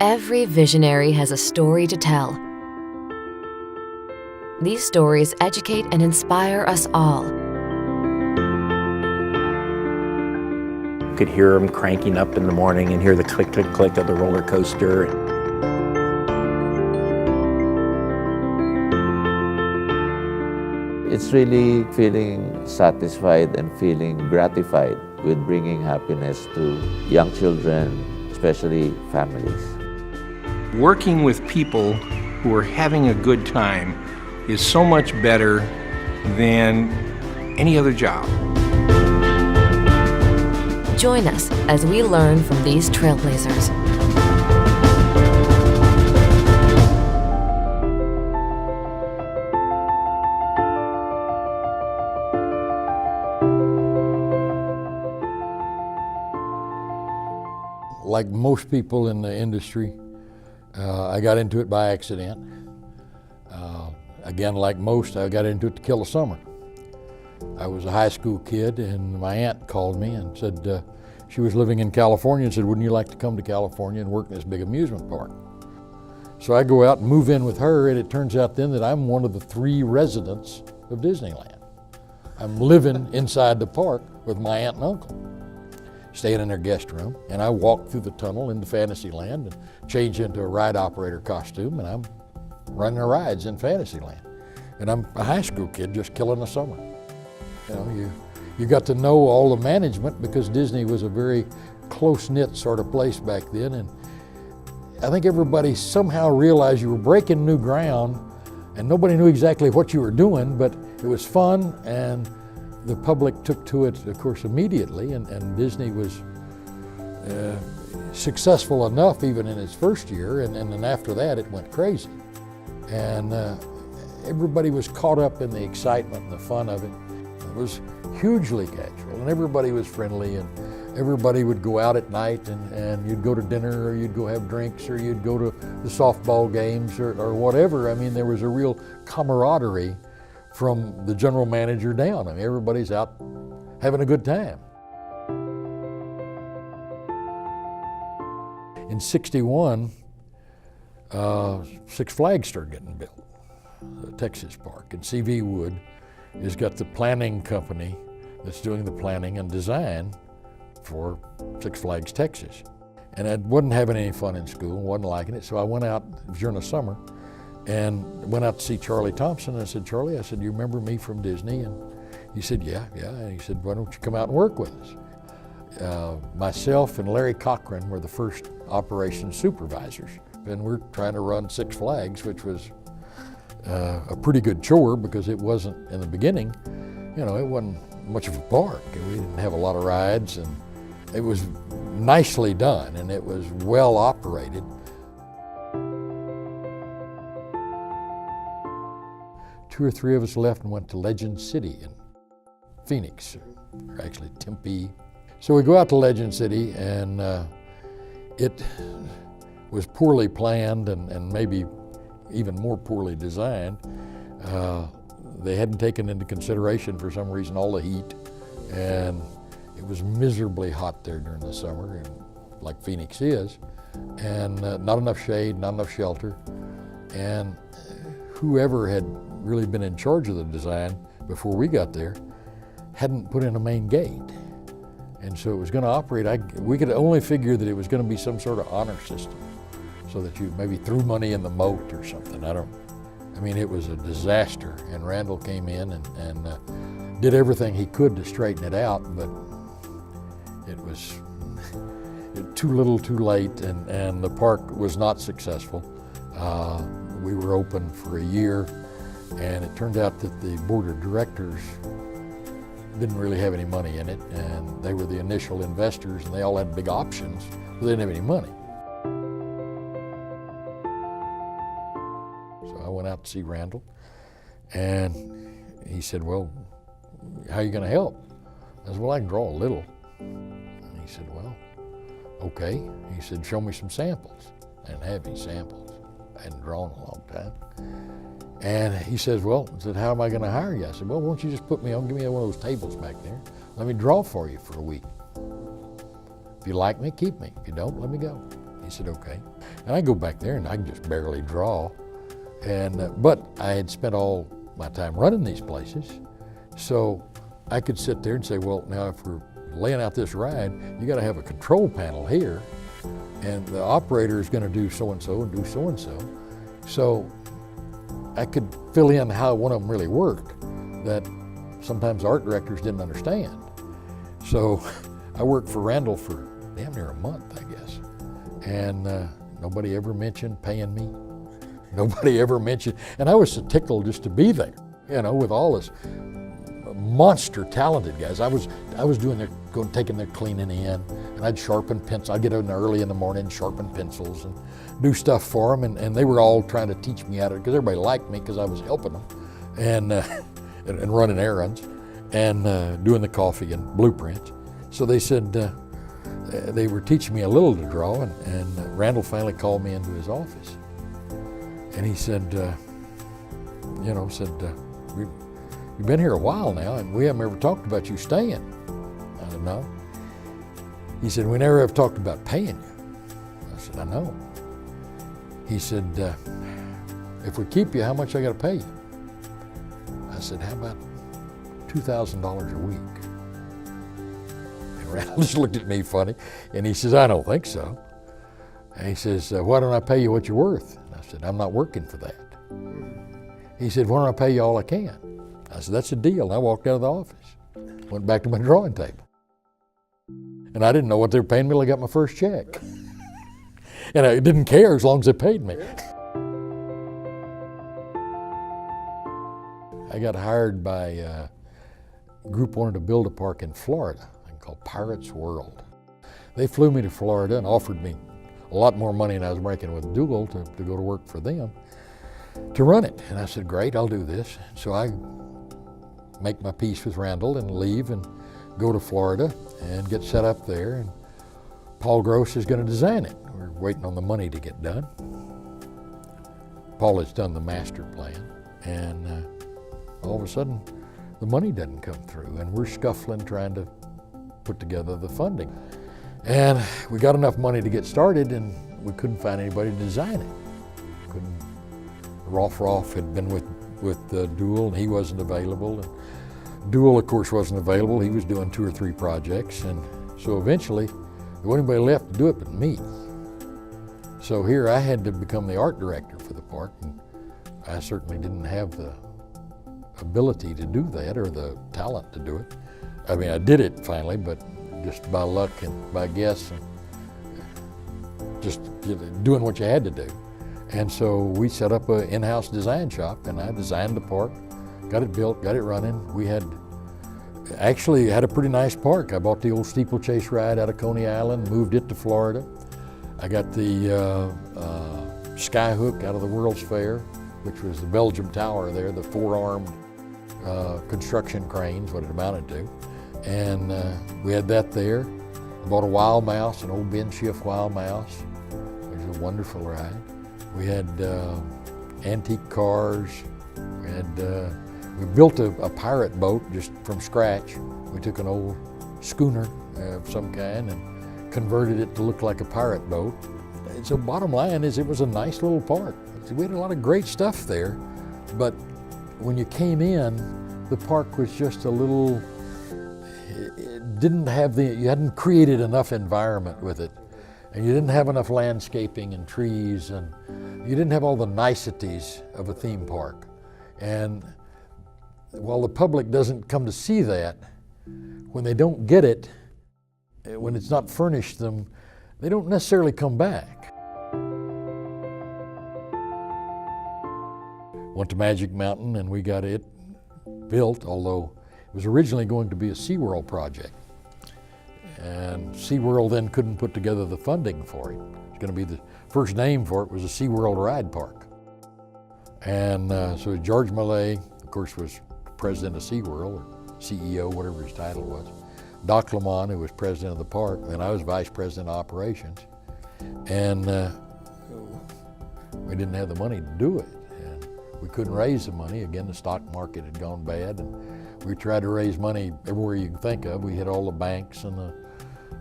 Every visionary has a story to tell. These stories educate and inspire us all. You could hear them cranking up in the morning and hear the click, click, click of the roller coaster. It's really feeling satisfied and feeling gratified with bringing happiness to young children, especially families. Working with people who are having a good time is so much better than any other job. Join us as we learn from these trailblazers. Like most people in the industry, I got into it by accident. Again, like most, I got into it to kill the summer. I was a high school kid, and my aunt called me and said she was living in California and said, wouldn't you like to come to California and work in this big amusement park? So I go out and move in with her, and it turns out then that I'm one of the 3 residents of Disneyland. I'm living inside the park with my aunt and uncle, staying in their guest room, and I walk through the tunnel into Fantasyland and change into a ride operator costume, and I'm running the rides in Fantasyland. And I'm a high school kid just killing the summer. You know, you got to know all the management because Disney was a very close-knit sort of place back then, and I think everybody somehow realized you were breaking new ground, and nobody knew exactly what you were doing, but it was fun, and the public took to it, of course, immediately, and Disney was successful enough even in its first year, and then after that it went crazy. And everybody was caught up in the excitement and the fun of it. It was hugely casual, and everybody was friendly, and everybody would go out at night, and you'd go to dinner, or you'd go have drinks, or you'd go to the softball games, or whatever. I mean, there was a real camaraderie from the general manager down. I mean, everybody's out having a good time. In '61, Six Flags started getting built, the Texas Park, and C.V. Wood has got the planning company that's doing the planning and design for Six Flags Texas. And I wasn't having any fun in school, wasn't liking it, so I went out, it was during the summer, and went out to see Charlie Thompson. And I said, Charlie, I said, you remember me from Disney? And he said, yeah. And he said, why don't you come out and work with us? Myself and Larry Cochran were the first operations supervisors. And we're trying to run Six Flags, which was a pretty good chore because it wasn't, in the beginning, you know, it wasn't much of a park. We didn't have a lot of rides, and it was nicely done, and it was well operated. Two or three of us left and went to Legend City in Phoenix, or actually Tempe. So we go out to Legend City, and it was poorly planned and maybe even more poorly designed. They hadn't taken into consideration, for some reason, all the heat, and it was miserably hot there during the summer, like Phoenix is, and not enough shade, not enough shelter, and whoever had really been in charge of the design before we got there hadn't put in a main gate. And so it was going to operate, we could only figure that it was going to be some sort of honor system, so that you maybe threw money in the moat or something. I mean, it was a disaster, and Randall came in and did everything he could to straighten it out, but it was too little too late, and the park was not successful. We were open for a year, and it turned out that the board of directors didn't really have any money in it, and they were the initial investors, and they all had big options, but they didn't have any money. So I went out to see Randall, and he said, well, how are you going to help? I said, well, I can draw a little. And he said, well, okay. He said, show me some samples. I didn't have any samples. I hadn't drawn in a long time. And he says, well, I said, how am I going to hire you? I said, well, why don't you just put me on, give me one of those tables back there. Let me draw for you for a week. If you like me, keep me. If you don't, let me go. He said, okay. And I go back there and I can just barely draw. But I had spent all my time running these places, so I could sit there and say, well, now if we're laying out this ride, you got to have a control panel here, and the operator is going to do so-and-so and do so-and-so. So I could fill in how one of them really worked that sometimes art directors didn't understand. So I worked for Randall for damn near a month, I guess. And nobody ever mentioned paying me. Nobody ever mentioned, and I was so tickled just to be there, you know, with all this monster talented guys. I was doing taking their cleaning in, and I'd sharpen pencils. I'd get in early in the morning and sharpen pencils and do stuff for them, and they were all trying to teach me how to, because everybody liked me because I was helping them and running errands and doing the coffee and blueprints. So they said they were teaching me a little to draw, and Randall finally called me into his office. And he said, you've been here a while now, and we haven't ever talked about you staying. I said, no. He said, we never have talked about paying you. I said, I know. He said, if we keep you, how much I got to pay you? I said, how about $2,000 a week? And Randall just looked at me funny, and he says, I don't think so. And he says, why don't I pay you what you're worth? And I said, I'm not working for that. He said, why don't I pay you all I can? I said, that's a deal. And I walked out of the office, went back to my drawing table. And I didn't know what they were paying me till I got my first check. And I didn't care as long as they paid me. I got hired by a group wanted to build a park in Florida called Pirates World. They flew me to Florida and offered me a lot more money than I was making with Dougal to go to work for them to run it. And I said, great, I'll do this. So I make my peace with Randall and leave and go to Florida and get set up there. And Paul Gross is going to design it. We're waiting on the money to get done. Paul has done the master plan, and all of a sudden the money doesn't come through, and we're scuffling trying to put together the funding. And we got enough money to get started, and we couldn't find anybody to design it. Rolf had been with Dougal, and he wasn't available. And Dougal, of course, wasn't available. He was doing 2 or 3 projects, and so eventually there wasn't anybody left to do it but me. So here I had to become the art director for the park, and I certainly didn't have the ability to do that or the talent to do it. I mean, I did it finally, but just by luck and by guess and just doing what you had to do. And so we set up an in-house design shop, and I designed the park, got it built, got it running. We actually had a pretty nice park. I bought the old steeplechase ride out of Coney Island, moved it to Florida. I got the skyhook out of the World's Fair, which was the Belgium Tower there, the 4-armed construction cranes, what it amounted to. And we had that there. I bought a wild mouse, an old Ben Schiff wild mouse. It was a wonderful ride. We had antique cars. We built a pirate boat just from scratch. We took an old schooner of some kind and converted it to look like a pirate boat. And so bottom line is it was a nice little park. We had a lot of great stuff there, but when you came in, the park was just a little, you hadn't created enough environment with it, and you didn't have enough landscaping and trees, and you didn't have all the niceties of a theme park. And while the public doesn't come to see that, when they don't get it, when it's not furnished them, they don't necessarily come back. Went to Magic Mountain and we got it built, although it was originally going to be a SeaWorld project. And SeaWorld then couldn't put together the funding for it. It was going to be the first name for it was a SeaWorld ride park. And so George Millay, of course, was president of SeaWorld, or CEO, whatever his title was. Doc Lamont, who was president of the park, and I was vice president of operations. And we didn't have the money to do it. And we couldn't raise the money. Again, the stock market had gone bad, and we tried to raise money everywhere you can think of. We hit all the banks and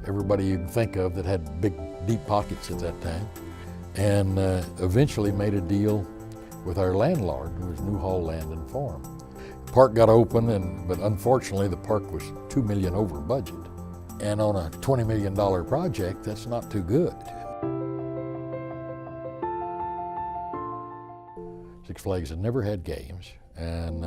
everybody you can think of that had big, deep pockets at that time. and eventually made a deal with our landlord, who was Newhall Land and Farm. The park got open, but unfortunately the park was $2 million over budget. And on a $20 million project, that's not too good. Six Flags had never had games, and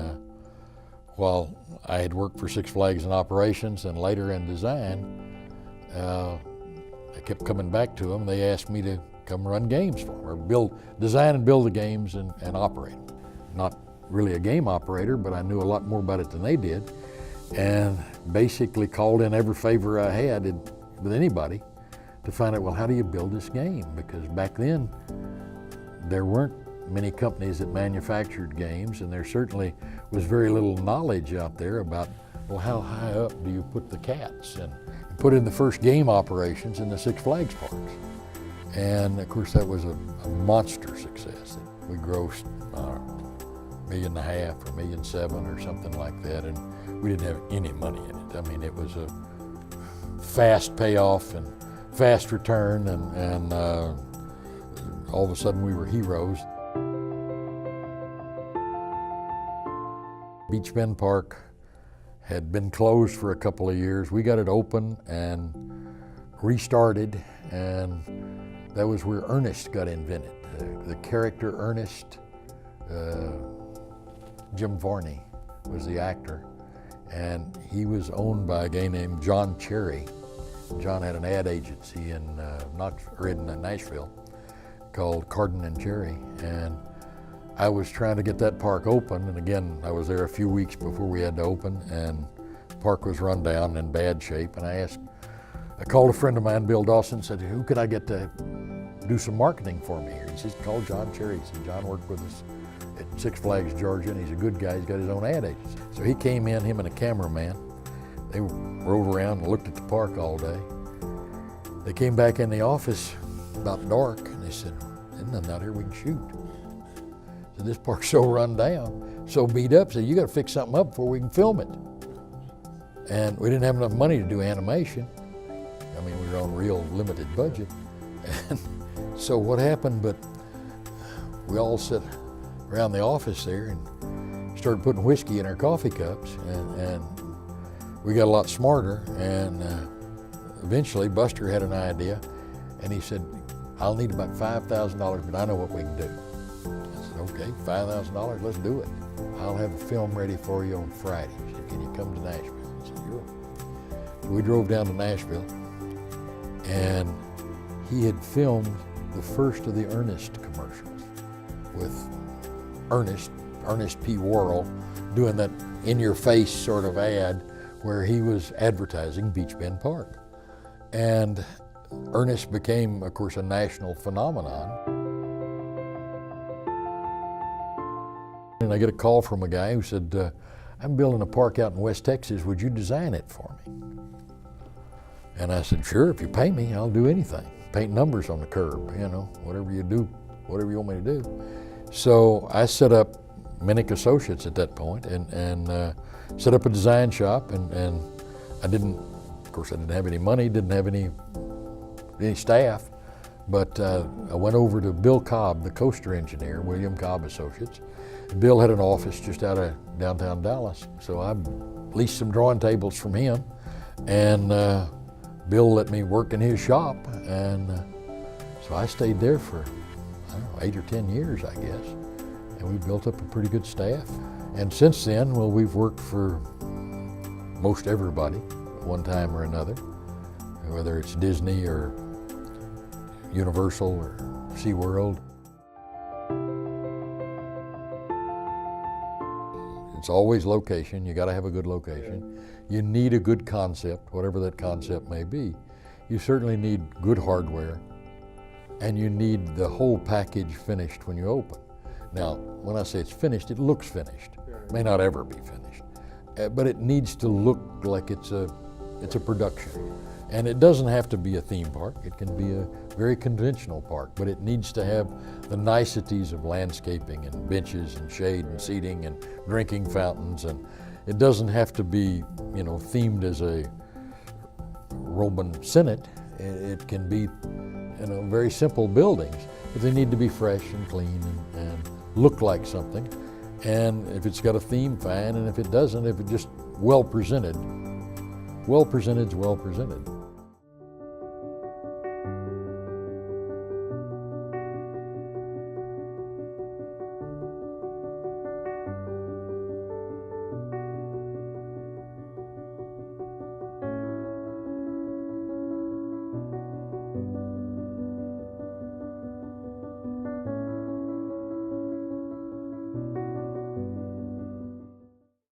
while I had worked for Six Flags in operations and later in design, I kept coming back to them. They asked me to come run games for them, or design and build the games and operate them. Not really a game operator, but I knew a lot more about it than they did, and basically called in every favor I had with anybody to find out, well, how do you build this game? Because back then, there weren't many companies that manufactured games, and there certainly was very little knowledge out there about, well, how high up do you put the cats? And put in the first game operations in the Six Flags parks. And of course that was a monster success. We grossed $1.5 million or $1.7 million or something like that, and we didn't have any money in it. I mean, it was a fast payoff and fast return, and all of a sudden we were heroes. Beach Bend Park had been closed for a couple of years. We got it open and restarted, and that was where Ernest got invented. The character Ernest, Jim Varney was the actor, and he was owned by a guy named John Cherry. John had an ad agency in Nashville called Carden and Cherry, and I was trying to get that park open, and again, I was there a few weeks before we had to open, and the park was run down in bad shape, and I called a friend of mine, Bill Dawson, and said, who could I get to do some marketing for me here? He said, call John Cherry. He said, John worked with us at Six Flags, Georgia, and he's a good guy. He's got his own ad agency. So he came in, him and a cameraman. They rode around and looked at the park all day. They came back in the office about dark, and they said, there's nothing out here we can shoot. So this park's so run down, so beat up, so you got to fix something up before we can film it. And we didn't have enough money to do animation. I mean, we were on a real limited budget. And so what happened, but we all sat around the office there and started putting whiskey in our coffee cups, and we got a lot smarter, and eventually Buster had an idea, and he said, I'll need about $5,000, but I know what we can do. Okay, $5,000, let's do it. I'll have a film ready for you on Friday. He said, can you come to Nashville? I said, sure. So we drove down to Nashville, and he had filmed the first of the Ernest commercials with Ernest P. Worrell, doing that in-your-face sort of ad where he was advertising Beach Bend Park. And Ernest became, of course, a national phenomenon. And I get a call from a guy who said, I'm building a park out in West Texas, would you design it for me? And I said, sure, if you pay me, I'll do anything. Paint numbers on the curb, you know, whatever you do, whatever you want me to do. So I set up Minick Associates at that point, and set up a design shop, and I didn't have any money, didn't have any staff, but I went over to Bill Cobb, the coaster engineer, William Cobb Associates. Bill had an office just out of downtown Dallas, so I leased some drawing tables from him, and Bill let me work in his shop, and so I stayed there for, I don't know, 8 or 10 years, I guess, and we built up a pretty good staff. And since then, well, we've worked for most everybody at one time or another, whether it's Disney or Universal or SeaWorld. It's always location. You got to have a good location. You need a good concept, whatever that concept may be. You certainly need good hardware, and you need the whole package finished when you open. Now, when I say it's finished, it looks finished. It may not ever be finished, but it needs to look like it's a production. And it doesn't have to be a theme park. It can be a very conventional park, but it needs to have the niceties of landscaping and benches and shade and seating and drinking fountains. And it doesn't have to be, you know, themed as a Roman Senate. It can be, you know, very simple buildings. But they need to be fresh and clean and look like something. And if it's got a theme, fine. And if it doesn't, if it's just well presented, well presented's well presented.